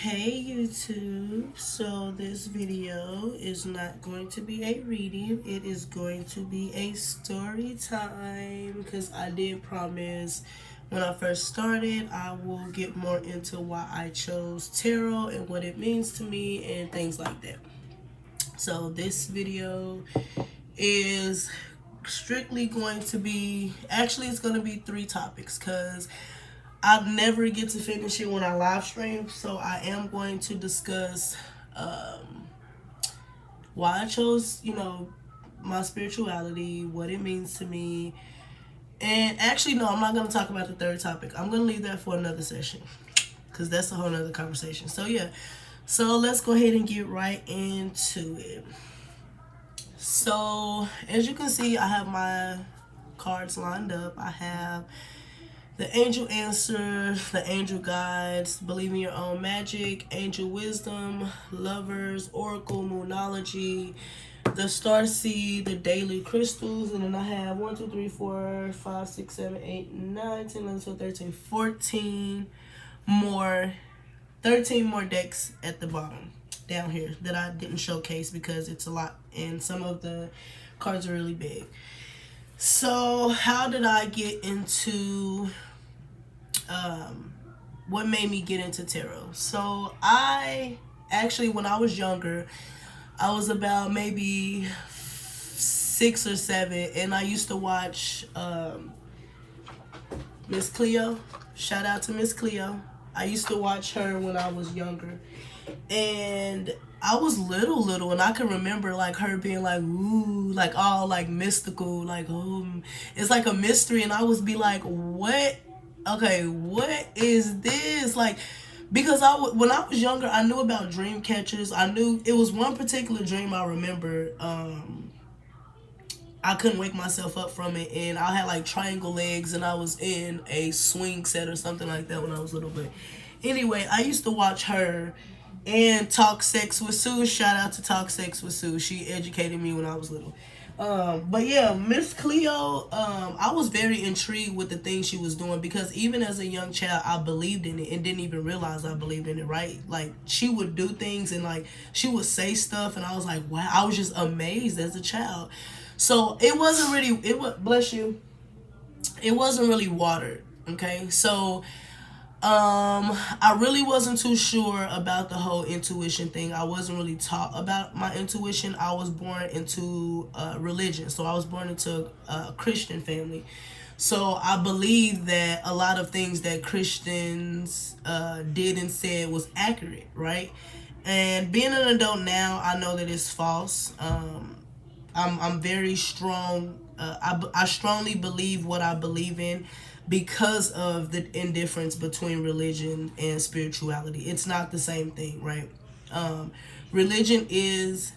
Hey YouTube, so this video is not going to be a reading, it is going to be a story time because I did promise when I first started I will get more into why I chose tarot and what it means to me and things like that. So this video is strictly going to be, actually it's going to be 3 topics because I never get to finish it when I live stream, so I am going to discuss why I chose, my spirituality, what it means to me, and actually, no, I'm not going to talk about the 3rd topic. I'm going to leave that for another session because that's a whole nother conversation. So, yeah, so let's go ahead and get right into it. So, as you can see, I have my cards lined up. I have the angel answer, the angel guides, believe in your own magic, angel wisdom, lovers, oracle, moonology, the star seed, the daily crystals, and then I have 1, 2, 3, 4, 5, 6, 7, 8, 9, 10, 11, 12, 13, 14 more, 13 more decks at the bottom down here that I didn't showcase because it's a lot and some of the cards are really big. So how did I get into what made me get into tarot? So I actually, when I was younger, I was about maybe 6 or 7, and I used to watch Miss Cleo. Shout out to Miss Cleo. I used to watch her when I was younger, and I was little, and I can remember like her being like, ooh, like all like mystical, like, oh, it's like a mystery, and I would be like, what? Okay, what is this? Like, because when I was younger, I knew about dream catchers. I knew it was one particular dream I remember. I couldn't wake myself up from it, and I had like triangle legs, and I was in a swing set or something like that when I was little. But anyway, I used to watch her and Talk Sex with Sue. Shout out to Talk Sex with Sue. She educated me when I was little. But yeah, Miss Cleo, I was very intrigued with the things she was doing because even as a young child, I believed in it and didn't even realize I believed in it, right? Like, she would do things and like she would say stuff, and I was like, wow, I was just amazed as a child. So it wasn't really, bless you, it wasn't really watered, okay? So I really wasn't too sure about the whole intuition thing. I wasn't really taught about my intuition. I was born into religion, so I was born into a Christian family. So I believe that a lot of things that Christians did and said was accurate, right? And being an adult now, I know that it's false. I'm very strong. I strongly believe what I believe in because of the indifference between religion and spirituality. It's not the same thing, right? Religion is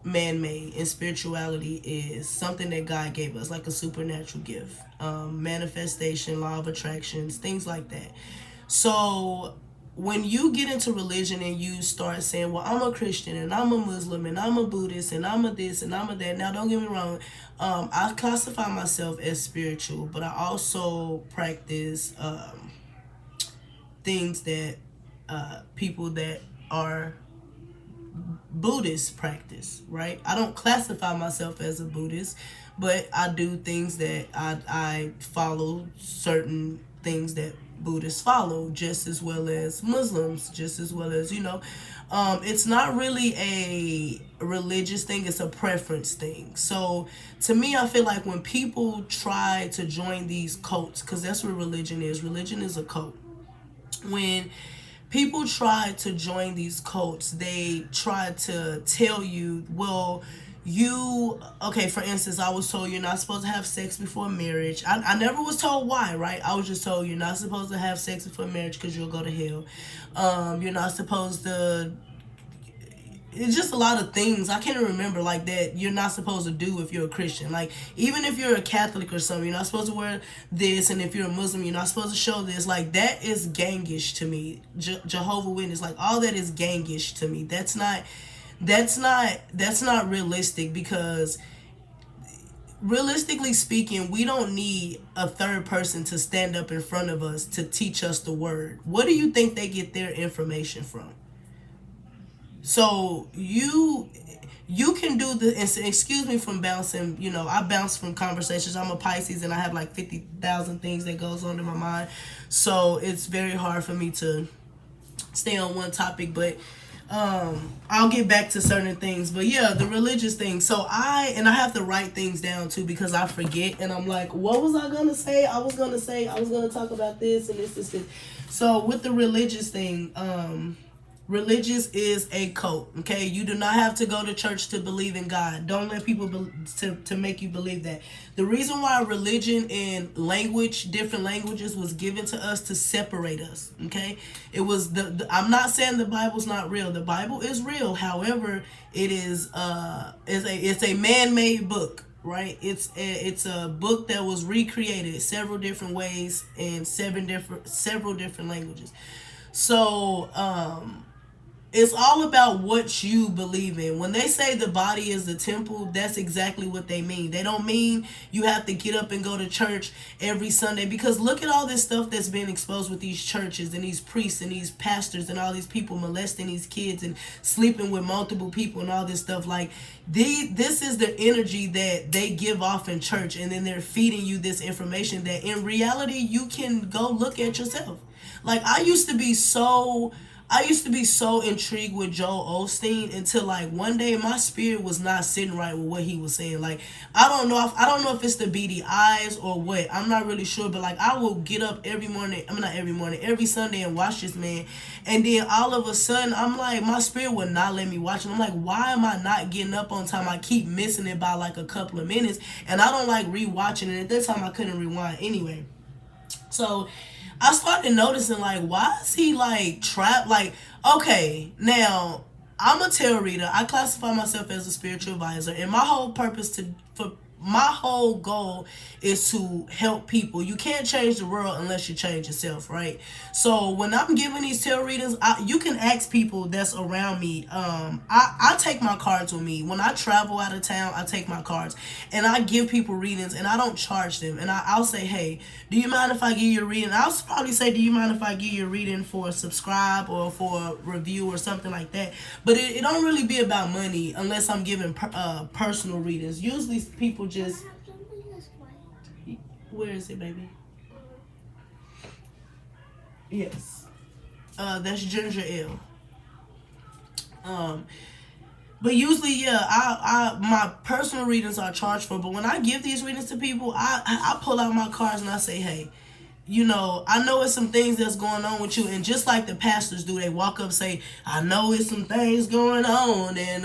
man-made, and spirituality is something that God gave us, like a supernatural gift. Manifestation, law of attractions, things like that. So when you get into religion and you start saying, well, I'm a Christian and I'm a Muslim and I'm a Buddhist and I'm a this and I'm a that. Now, don't get me wrong. I classify myself as spiritual, but I also practice things that people that are Buddhist practice, right? I don't classify myself as a Buddhist, but I do things that I follow certain things that Buddhists follow, just as well as Muslims, just as well as, it's not really a religious thing, it's a preference thing. So to me, I feel like when people try to join these cults, because that's what religion is a cult. When people try to join these cults, they try to tell you, well, okay, for instance, I was told you're not supposed to have sex before marriage. I never was told why, right? I was just told you're not supposed to have sex before marriage because you'll go to hell. You're not supposed to, it's just a lot of things I can't remember like that you're not supposed to do if you're a Christian. Like, even if you're a Catholic or something, you're not supposed to wear this, and if you're a Muslim, you're not supposed to show this. Like, that is gangish to me. Jehovah Witness, like, all that is gangish to me. That's not realistic, because realistically speaking, we don't need a third person to stand up in front of us to teach us the word. What do you think they get their information from? So you can do the, excuse me from bouncing, I bounce from conversations. I'm a Pisces and I have like 50,000 things that goes on in my mind. So it's very hard for me to stay on one topic, but I'll get back to certain things. But yeah, the religious thing. So I have to write things down too because I forget and I'm like, what was I gonna say? I was gonna talk about this and this. So with the religious thing, religious is a cult. Okay, you do not have to go to church to believe in God. Don't let people to make you believe that. The reason why religion and language, different languages, was given to us to separate us. Okay, it was I'm not saying the Bible's not real. The Bible is real. However, it is it's a man-made book. Right, it's a book that was recreated several different ways in several different languages. So it's all about what you believe in. When they say the body is the temple, that's exactly what they mean. They don't mean you have to get up and go to church every Sunday, because look at all this stuff that's been exposed with these churches and these priests and these pastors and all these people molesting these kids and sleeping with multiple people and all this stuff. Like, this is the energy that they give off in church, and then they're feeding you this information that in reality you can go look at yourself. Like, I used to be so intrigued with Joel Osteen until like one day my spirit was not sitting right with what he was saying. Like, I don't know if it's the beady eyes or what. I'm not really sure, but like, I will get up every morning. I mean, not every morning, every Sunday, and watch this man. And then all of a sudden, I'm like, my spirit would not let me watch it. I'm like, why am I not getting up on time? I keep missing it by like a couple of minutes, and I don't like rewatching it. At that time, I couldn't rewind anyway. So I started noticing, like, why is he like trapped? Like, okay, now I'm a tarot reader. I classify myself as a spiritual advisor, and my whole goal is to help people. You can't change the world unless you change yourself, right? So when I'm giving these tarot readings, you can ask people that's around me. I take my cards with me. When I travel out of town, I take my cards. And I give people readings, and I don't charge them. And I'll say, hey, do you mind if I give you a reading? I'll probably say, do you mind if I give you a reading for a subscribe or for a review or something like that? But it don't really be about money unless I'm giving personal readings. Usually people just... Where is it, baby? Yes. That's ginger ale. But usually, yeah, I my personal readings are charged for. But when I give these readings to people, I pull out my cards and I say, hey, I know it's some things that's going on with you. And just like the pastors do, they walk up, say, I know it's some things going on, and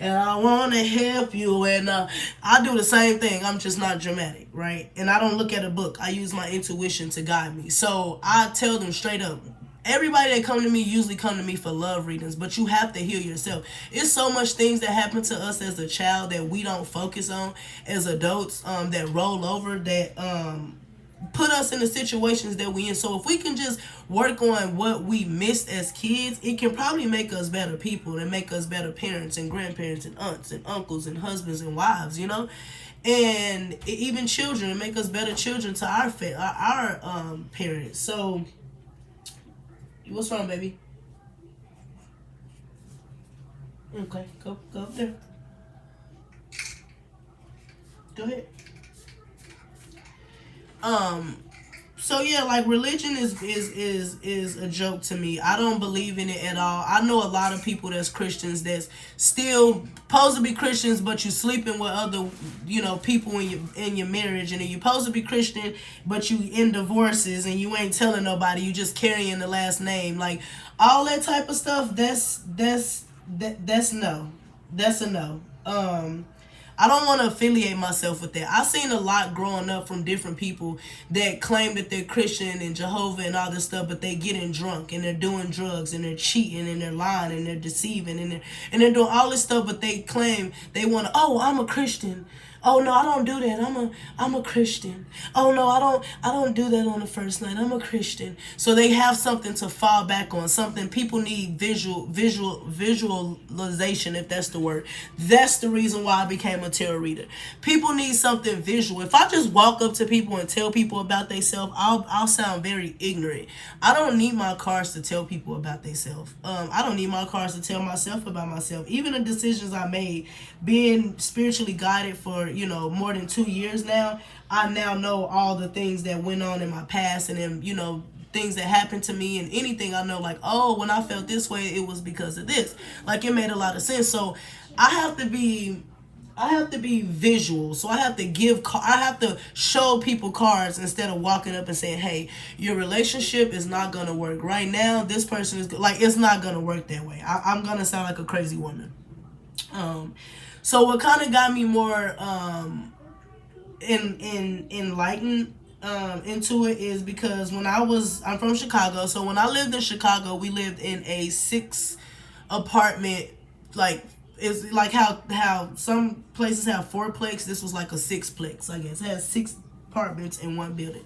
I want to help you. And I do the same thing. I'm just not dramatic, right? And I don't look at a book. I use my intuition to guide me. So I tell them straight up, everybody that come to me usually come to me for love readings, but you have to heal yourself. It's so much things that happen to us as a child that we don't focus on as adults, that roll over, that put us in the situations that we in. So if we can just work on what we missed as kids, it can probably make us better people and make us better parents and grandparents and aunts and uncles and husbands and wives, and even children, and make us better children to our parents. So what's wrong, baby? Okay, go up there. Go ahead. So yeah, like, religion is a joke to me. I don't believe in it at all. I know a lot of people that's Christians that's still supposed to be Christians, but you sleeping with other, people in your marriage, and then you supposed to be Christian, but you in divorces and you ain't telling nobody. You just carrying the last name, like all that type of stuff. That's no. That's a no. I don't want to affiliate myself with that. I've seen a lot growing up from different people that claim that they're Christian and Jehovah and all this stuff, but they getting drunk and they're doing drugs and they're cheating and they're lying and they're deceiving and they're doing all this stuff, but they claim they want to, oh, I'm a Christian. Oh no, I don't do that. I'm a Christian. Oh no, I don't do that on the first night. I'm a Christian. So they have something to fall back on. Something people need visualization, if that's the word. That's the reason why I became a tarot reader. People need something visual. If I just walk up to people and tell people about themselves, I'll sound very ignorant. I don't need my cards to tell people about themselves. I don't need my cards to tell myself about myself. Even the decisions I made, being spiritually guided for more than 2 years now, I now know all the things that went on in my past, and then things that happened to me, and anything I know, like, oh, when I felt this way, it was because of this. Like, it made a lot of sense. So I have to be visual. So I have to show people cards instead of walking up and saying, hey, your relationship is not going to work right now. This person is like, it's not going to work that way. I'm going to sound like a crazy woman. So what kind of got me more enlightened into it is because I'm from Chicago. So when I lived in Chicago, we lived in a 6 apartment, like, it's like how some places have 4plex. This was like a 6plex, I guess. It had 6 apartments in one building,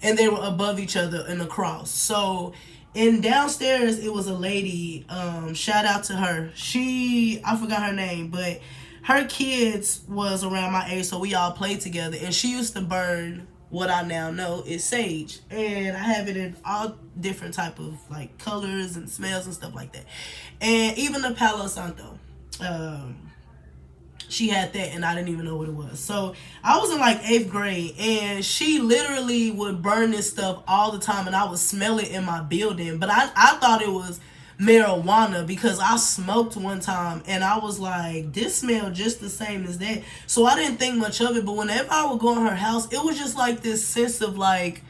and they were above each other and across. So in downstairs, it was a lady. Shout out to her. I forgot her name, but her kids was around my age, so we all played together. And she used to burn what I now know is sage, and I have it in all different type of like colors and smells and stuff like that, and even the Palo Santo. She had that, and I didn't even know what it was. So I was in like 8th grade, and she literally would burn this stuff all the time, and I would smell it in my building. But I thought it was marijuana because I smoked one time, and I was like, this smelled just the same as that. So I didn't think much of it. But whenever I would go in her house, it was just like this sense of like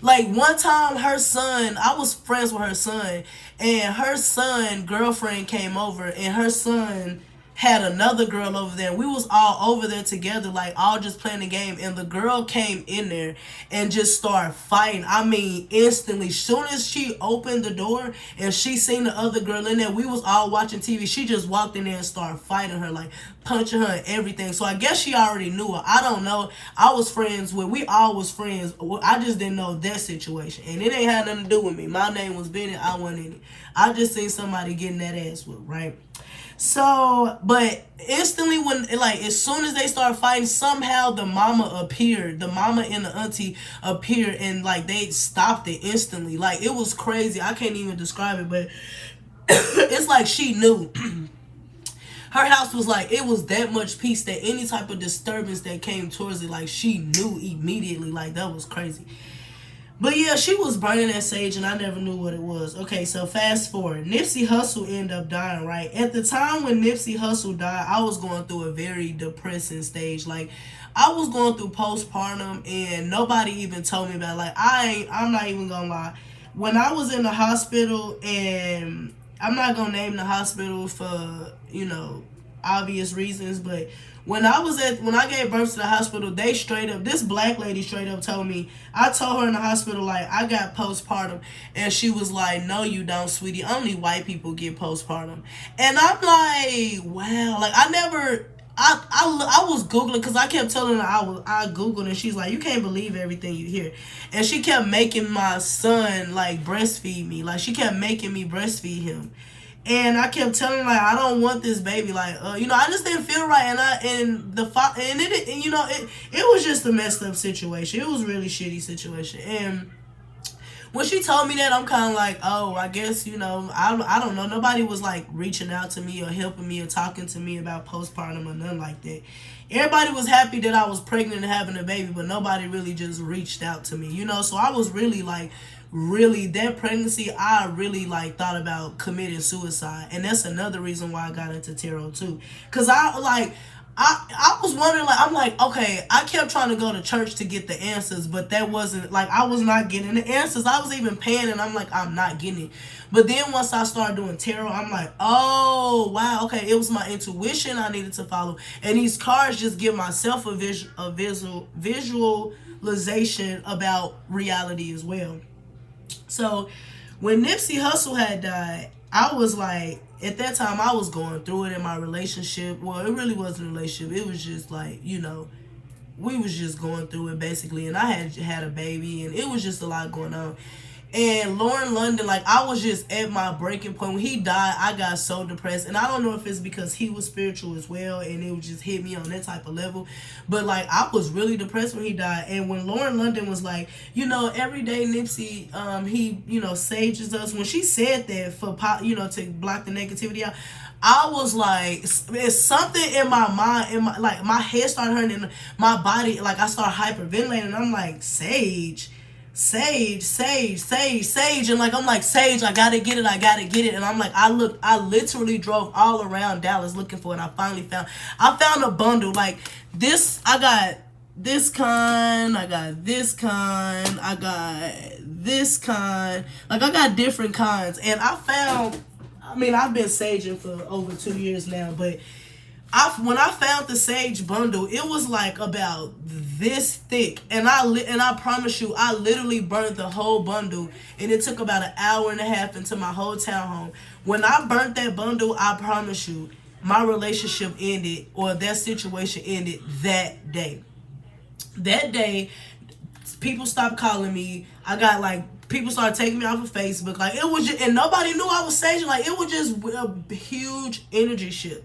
one time I was friends with her son, and her son girlfriend came over, and her son had another girl over there, and we was all over there together, like all just playing the game, and the girl came in there and just started fighting. I mean, instantly. Soon as she opened the door and she seen the other girl in there, we was all watching TV. She just walked in there and started fighting her, like punching her and everything. So I guess she already knew her. I don't know. We all was friends. I just didn't know that situation, and it ain't had nothing to do with me. My name was Bennett. I wasn't in it. I just seen somebody getting that ass whooped, right? So, but instantly as soon as they started fighting, somehow the mama appeared. The mama and the auntie appeared, and like they stopped it instantly. Like, it was crazy. I can't even describe it, but it's like she knew. Her house was like, it was that much peace that any type of disturbance that came towards it, like, she knew immediately. Like, that was crazy. But yeah, she was burning that sage, and I never knew what it was. Okay, so fast forward. Nipsey Hussle ended up dying, right? At the time when Nipsey Hussle died, I was going through a very depressing stage. Like, I was going through postpartum, and nobody even told me about it. Like, I'm not even gonna lie. When I was in the hospital, and I'm not gonna name the hospital for, obvious reasons, but when I gave birth to the hospital, this black lady straight up told me, I told her in the hospital, like, I got postpartum, and she was like, no, you don't, sweetie, only white people get postpartum. And I'm like, wow, like, I was Googling, because I kept telling her I Googled, and she's like, you can't believe everything you hear. And she kept making my son, like, breastfeed me. Like, she kept making me breastfeed him. And I kept telling her, like, I don't want this baby. Like, I just didn't feel right. It was just a messed up situation. It was a really shitty situation. And when she told me that, I'm kind of like, oh, I guess, I don't know. Nobody was, like, reaching out to me or helping me or talking to me about postpartum or nothing like that. Everybody was happy that I was pregnant and having a baby, but nobody really just reached out to me, So I was really, like, that pregnancy, I really, like, thought about committing suicide. And that's another reason why I got into tarot, too. Because I was wondering, like, I'm like, okay, I kept trying to go to church to get the answers, but that wasn't, like, I was not getting the answers. I was even paying, and I'm like, I'm not getting it. But then once I started doing tarot, I'm like, oh, wow, okay, it was my intuition I needed to follow. And these cards just give myself a visualization about reality as well. So when Nipsey Hussle had died, I was like, at that time, I was going through it in my relationship. Well, it really wasn't a relationship. It was just like, we was just going through it basically, and I had a baby, and it was just a lot going on. And Lauren London, like, I was just at my breaking point. When he died, I got so depressed. And I don't know if it's because he was spiritual as well, and it would just hit me on that type of level. But, like, I was really depressed when he died. And when Lauren London was like, every day Nipsey, he, sages us. When she said that for, to block the negativity out, I was like, it's something in my mind, like, my head started hurting, and my body, like, I started hyperventilating. And I'm like, Sage, and like I'm like, Sage, I gotta get it, and I'm like, I literally drove all around Dallas looking for it, and I found a bundle like this. I got this kind, I got this kind, I got this kind, like I got different kinds, and I've been saging for over 2 years now, but when I found the sage bundle, it was like about this thick, and I promise you, I literally burned the whole bundle, and it took about an hour and a half into my whole townhome. When I burnt that bundle, I promise you, my relationship ended, or that situation ended that day. That day, people stopped calling me. I got like people started taking me off of Facebook. Like it was, and nobody knew I was saging. Like it was just a huge energy shift.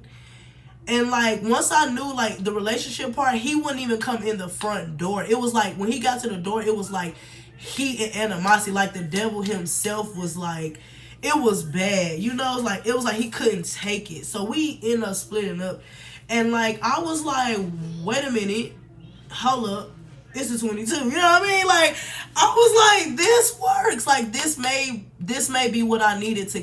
And like once I knew like the relationship part, he wouldn't even come in the front door. It was like when he got to the door, it was like heat and animosity. Like the devil himself was like, it was bad. It was like he couldn't take it. So we ended up splitting up. And like I was like, wait a minute, hold up. This is 22. You know what I mean? Like I was like, this works. Like this may be what I needed to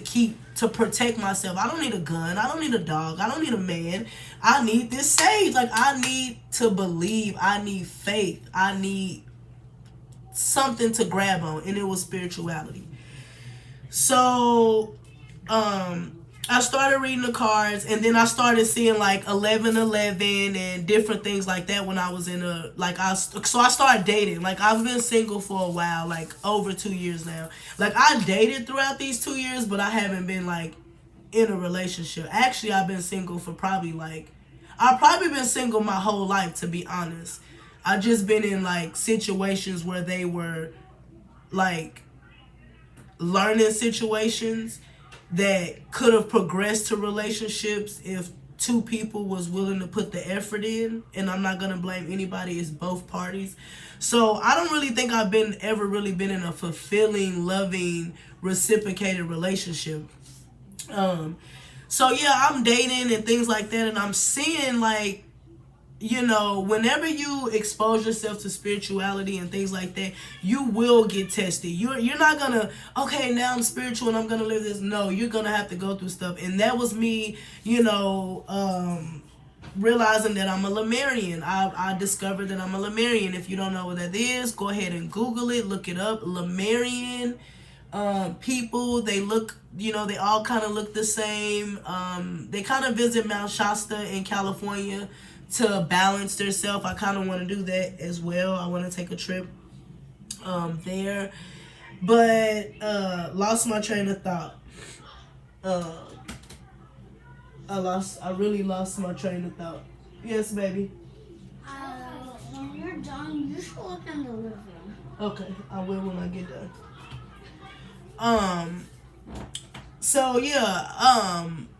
protect myself. I don't need a gun. I don't need a dog. I don't need a man. I need this sage. Like I need to believe. I need faith. I need something to grab on, and it was spirituality. So, I started reading the cards, and then I started seeing like 1111 and different things like that when I was so I started dating. Like I've been single for a while, like over 2 years now. Like I dated throughout these 2 years, but I haven't been like in a relationship. Actually, I've been single for I've probably been single my whole life, to be honest. I just been in like situations where they were like learning situations that could have progressed to relationships if two people was willing to put the effort in. And I'm not gonna blame anybody, it's both parties. So I don't really think I've ever really been in a fulfilling, loving, reciprocated relationship. So yeah, I'm dating and things like that, and I'm seeing like, whenever you expose yourself to spirituality and things like that, you will get tested. You're not gonna, okay, now I'm spiritual and I'm gonna live this. No, you're gonna have to go through stuff. And that was me, realizing that I'm a Lemurian. I discovered that I'm a Lemurian. If you don't know what that is, go ahead and Google it, look it up. Lemurian people, they look, they all kind of look the same. They kind of visit Mount Shasta in California to balance themselves. I kind of want to do that as well. I want to take a trip there, but lost my train of thought. I really lost my train of thought. Yes, baby. When you're done, you should look in the living room. Okay, I will when I get done. So yeah,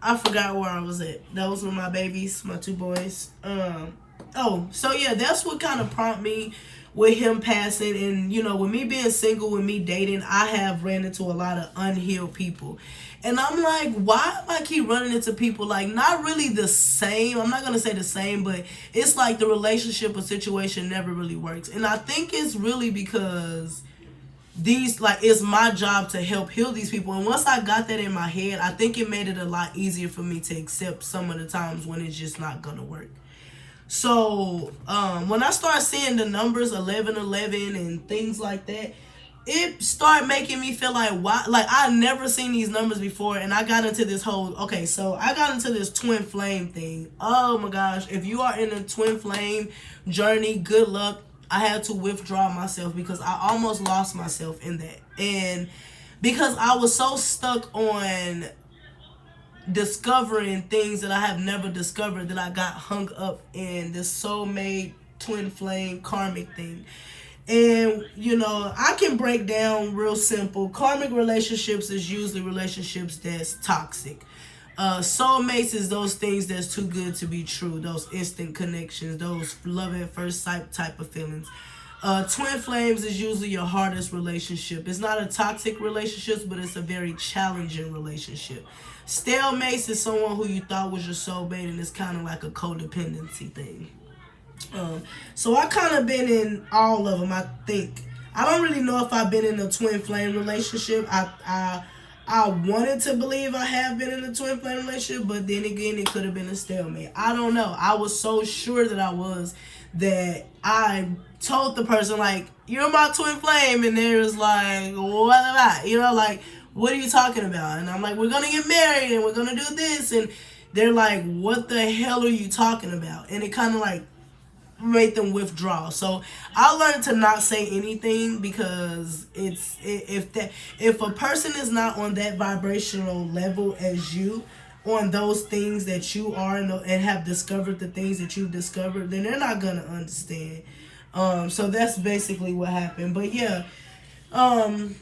I forgot where I was at. That was with my babies, my two boys. So yeah, that's what kind of prompted me with him passing, and with me being single, with me dating, I have ran into a lot of unhealed people. And I'm like, why do I keep running into people like not really the same? I'm not gonna say the same, but it's like the relationship or situation never really works. And I think it's really because it's my job to help heal these people. And once I got that in my head, I think it made it a lot easier for me to accept some of the times when it's just not gonna work. So when I started seeing the numbers 1111 and things like that, it started making me feel like, why? Like I never seen these numbers before, and I got into this I got into this twin flame thing. Oh my gosh, if you are in a twin flame journey, good luck. I had to withdraw myself because I almost lost myself in that. And because I was so stuck on discovering things that I have never discovered, that I got hung up in this soulmate, twin flame, karmic thing. And I can break down real simple. Karmic relationships is usually relationships that's toxic. Soulmates is those things that's too good to be true. Those instant connections, those love at first sight type of feelings. Twin flames is usually your hardest relationship. It's not a toxic relationship, but it's a very challenging relationship. Stalemates is someone who you thought was your soulmate, and it's kind of like a codependency thing. So I kind of been in all of them. I think I don't really know if I've been in a twin flame relationship. I wanted to believe I have been in a twin flame relationship, but then again, it could have been a stalemate. I don't know. I was so sure that I was, that I told the person, like, you're my twin flame, and they was like, what about? Like, what are you talking about? And I'm like, we're gonna get married and we're gonna do this, and they're like, what the hell are you talking about? And it kind of like made them withdraw. So I learned to not say anything, because if a person is not on that vibrational level as you, on those things that you are, and have discovered the things that you've discovered, then they're not gonna understand. So that's basically what happened. But yeah, I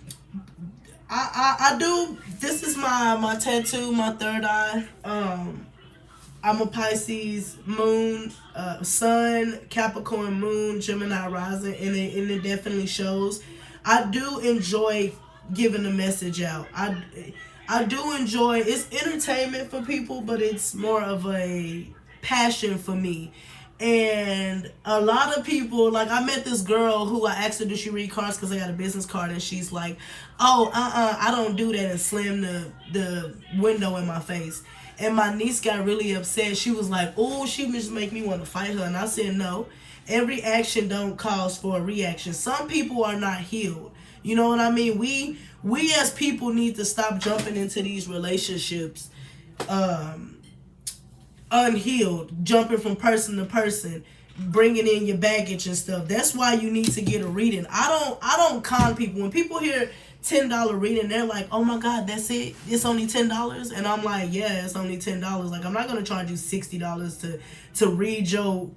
do. This is my tattoo, my third eye. I'm a Pisces moon, sun, Capricorn moon, Gemini rising, and it definitely shows. I do enjoy giving the message out. I do enjoy, it's entertainment for people, but it's more of a passion for me. And a lot of people, like, I met this girl who I asked her, does she read cards, because I got a business card, and she's like, oh, I don't do that, and slammed the window in my face. And my niece got really upset. She was like, oh, she just make me want to fight her. And I said, no, every action don't cause for a reaction. Some people are not healed. You know what I mean? We as people need to stop jumping into these relationships unhealed, jumping from person to person, bringing in your baggage and stuff. That's why you need to get a reading. I don't con people. When people hear $10 reading, they're like, oh my God, that's it? It's only $10? And I'm like, yeah, it's only $10. Like, I'm not gonna charge you $60 to read your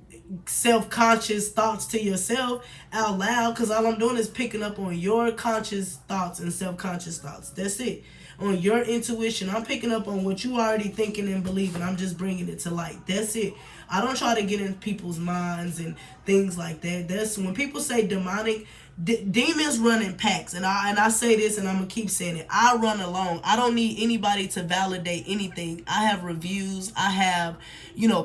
self-conscious thoughts to yourself out loud, because all I'm doing is picking up on your conscious thoughts and self-conscious thoughts. That's it. On your intuition, I'm picking up on what you already thinking and believing. I'm just bringing it to light. That's it. I don't try to get in people's minds and things like that. That's when people say demonic. Demons run in packs, and I say this, and I'm gonna keep saying it. I run alone. I don't need anybody to validate anything. I have reviews. I have,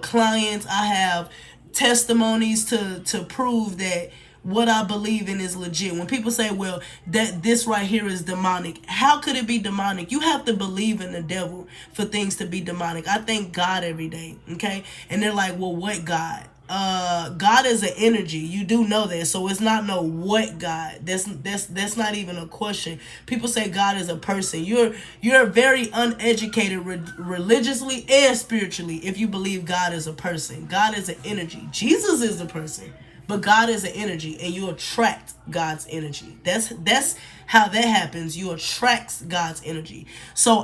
clients. I have testimonies to prove that what I believe in is legit. When people say, well, that this right here is demonic, how could it be demonic? You have to believe in the devil for things to be demonic. I thank God every day, okay? And they're like, well, what God? God is an energy. You do know that. So it's not no what God. That's not even a question. People say God is a person. You're very uneducated religiously and spiritually if you believe God is a person. God is an energy. Jesus is a person. But God is an energy, and you attract God's energy. That's how that happens. You attract God's energy. So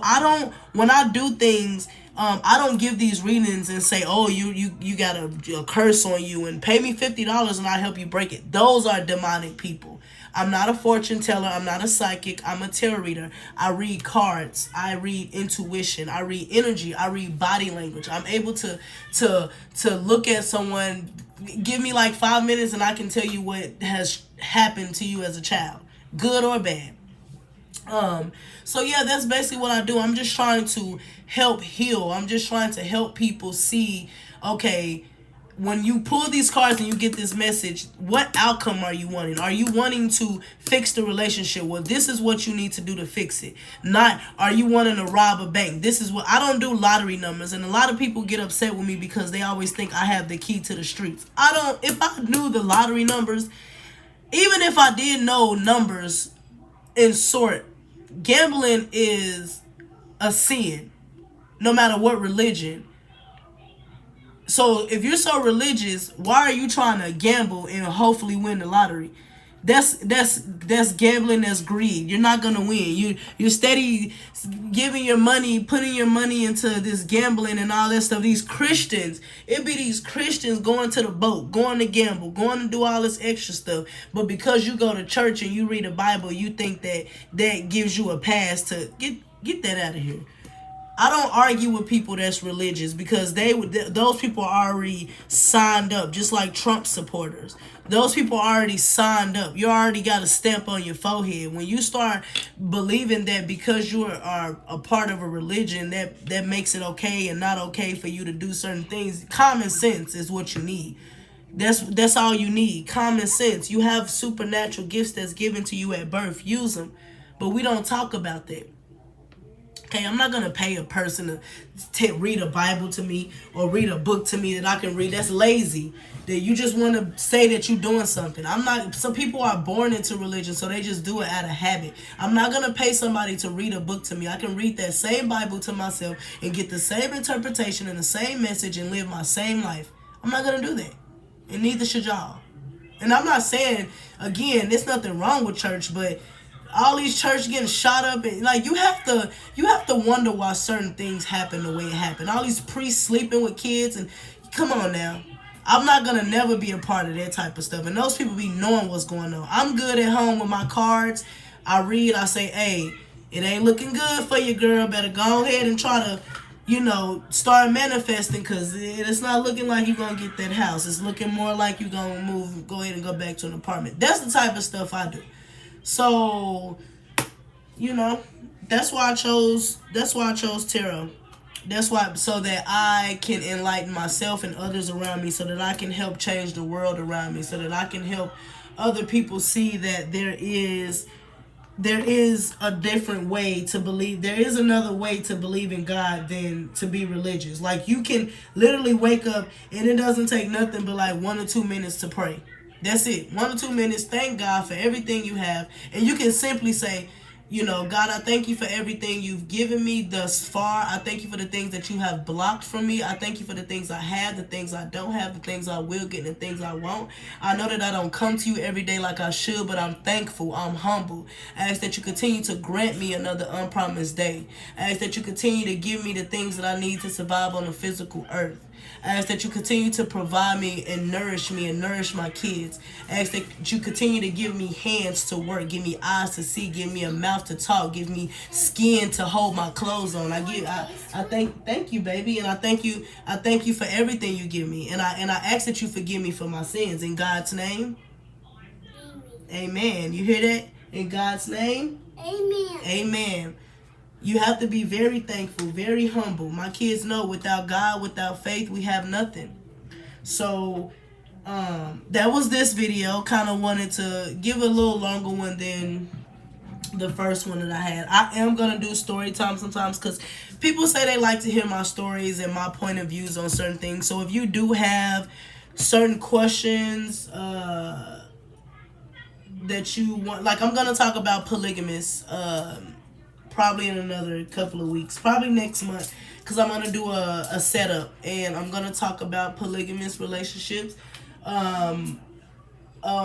when I do things, I don't give these readings and say, oh, you got a curse on you and pay me $50 and I'll help you break it. Those are demonic people. I'm not a fortune teller. I'm not a psychic. I'm a tarot reader. I read cards. I read intuition. I read energy. I read body language. I'm able to look at someone. Give me like 5 minutes and I can tell you what has happened to you as a child, good or bad. So yeah, that's basically what I do. I'm just trying to help heal. I'm just trying to help people see, okay, when you pull these cards and you get this message, what outcome are you wanting? Are you wanting to fix the relationship? Well, this is what you need to do to fix it. Not, are you wanting to rob a bank? This is what, I don't do lottery numbers. And a lot of people get upset with me because they always think I have the key to the streets. If I knew the lottery numbers, even if I did know numbers in sort, gambling is a sin, no matter what religion. So if you're so religious, why are you trying to gamble and hopefully win the lottery? That's gambling. That's greed. You're not gonna win. You're steady giving your money, putting your money into this gambling and all that stuff. These Christians, it be these Christians going to the boat, going to gamble, going to do all this extra stuff. But because you go to church and you read the Bible, you think that gives you a pass to get that out of here. I don't argue with people that's religious because those people are already signed up, just like Trump supporters. Those people are already signed up. You already got a stamp on your forehead. When you start believing that because you are a part of a religion that makes it okay and not okay for you to do certain things, common sense is what you need. That's all you need. Common sense. You have supernatural gifts that's given to you at birth. Use them. But we don't talk about that. Okay, I'm not gonna pay a person to read a Bible to me or read a book to me that I can read. That's lazy. That you just want to say that you're doing something. I'm not. Some people are born into religion, so they just do it out of habit. I'm not gonna pay somebody to read a book to me. I can read that same Bible to myself and get the same interpretation and the same message and live my same life. I'm not gonna do that, and neither should y'all. And I'm not saying, again, there's nothing wrong with church, but all these churches getting shot up and like you have to wonder why certain things happen the way it happened. All these priests sleeping with kids and come on now. I'm not gonna never be a part of that type of stuff. And those people be knowing what's going on. I'm good at home with my cards. I read, I say, hey, it ain't looking good for you, girl. Better go ahead and try to, start manifesting because it's not looking like you're going to get that house. It's looking more like you're going to go ahead and go back to an apartment. That's the type of stuff I do. So, that's why I chose tarot. That's why, so that I can enlighten myself and others around me, so that I can help change the world around me, so that I can help other people see that there is a different way to believe. There is another way to believe in God than to be religious. Like, you can literally wake up and it doesn't take nothing but like 1 or 2 minutes to pray. That's it. 1 or 2 minutes. Thank God for everything you have. And you can simply say, God, I thank you for everything you've given me thus far. I thank you for the things that you have blocked from me. I thank you for the things I have, the things I don't have, the things I will get, and the things I won't. I know that I don't come to you every day like I should, but I'm thankful. I'm humble. I ask that you continue to grant me another unpromised day. I ask that you continue to give me the things that I need to survive on the physical earth. I ask that you continue to provide me and nourish my kids. I ask that you continue to give me hands to work, give me eyes to see, give me a mouth to talk, give me skin to hold my clothes on. I thank you, baby, and I thank you for everything you give me. And I ask that you forgive me for my sins in God's name. Amen. You hear that? In God's name? Amen. Amen. You have to be very thankful, very humble. My kids know without God, without faith, we have nothing. So that was this video. Kind of wanted to give a little longer one than the first one that I had. I am going to do story time sometimes because people say they like to hear my stories and my point of views on certain things. So if you do have certain questions that you want, like I'm going to talk about polygamous probably in another couple of weeks, probably next month, because I'm going to do a setup, and I'm going to talk about polygamous relationships,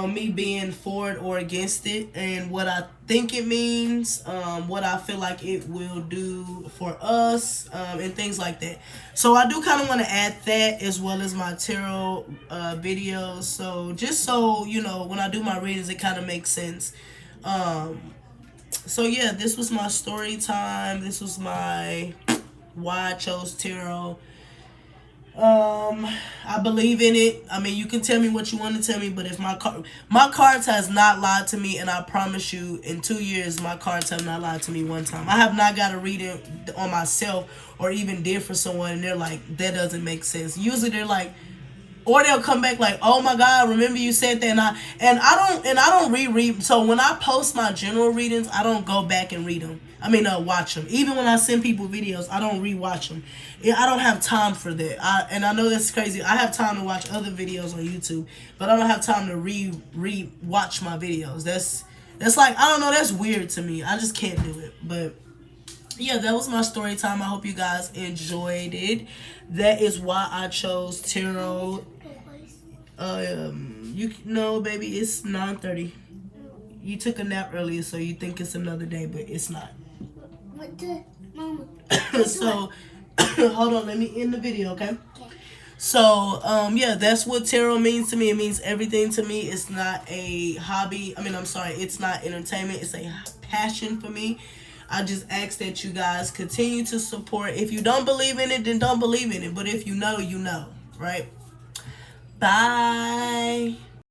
me being for it or against it, and what I think it means, what I feel like it will do for us, and things like that. So I do kind of want to add that as well as my tarot videos, so just so, when I do my readings, it kind of makes sense. So yeah, this was my story time. This was my why I chose tarot. I believe in it. I mean, you can tell me what you want to tell me, but if my cards has not lied to me, and I promise you, in 2 years, my cards have not lied to me one time. I have not got a reading on myself or even did for someone, and they're like, that doesn't make sense. Usually they're like, or they'll come back like, oh my God, remember you said that, and I don't reread. So when I post my general readings, I don't go back and read them. I mean, watch them. Even when I send people videos, I don't rewatch them. I don't have time for that. And I know that's crazy. I have time to watch other videos on YouTube, but I don't have time to re-watch my videos. That's like, I don't know, that's weird to me. I just can't do it. But yeah, that was my story time. I hope you guys enjoyed it. That is why I chose tarot. You know, baby, it's 9:30. You took a nap earlier, so you think it's another day, but it's not. What the mama? So, hold on, let me end the video, okay? Okay. So, yeah, that's what tarot means to me. It means everything to me. It's not a hobby. I'm sorry, it's not entertainment. It's a passion for me. I just ask that you guys continue to support. If you don't believe in it, then don't believe in it. But if you know, you know, right? Bye.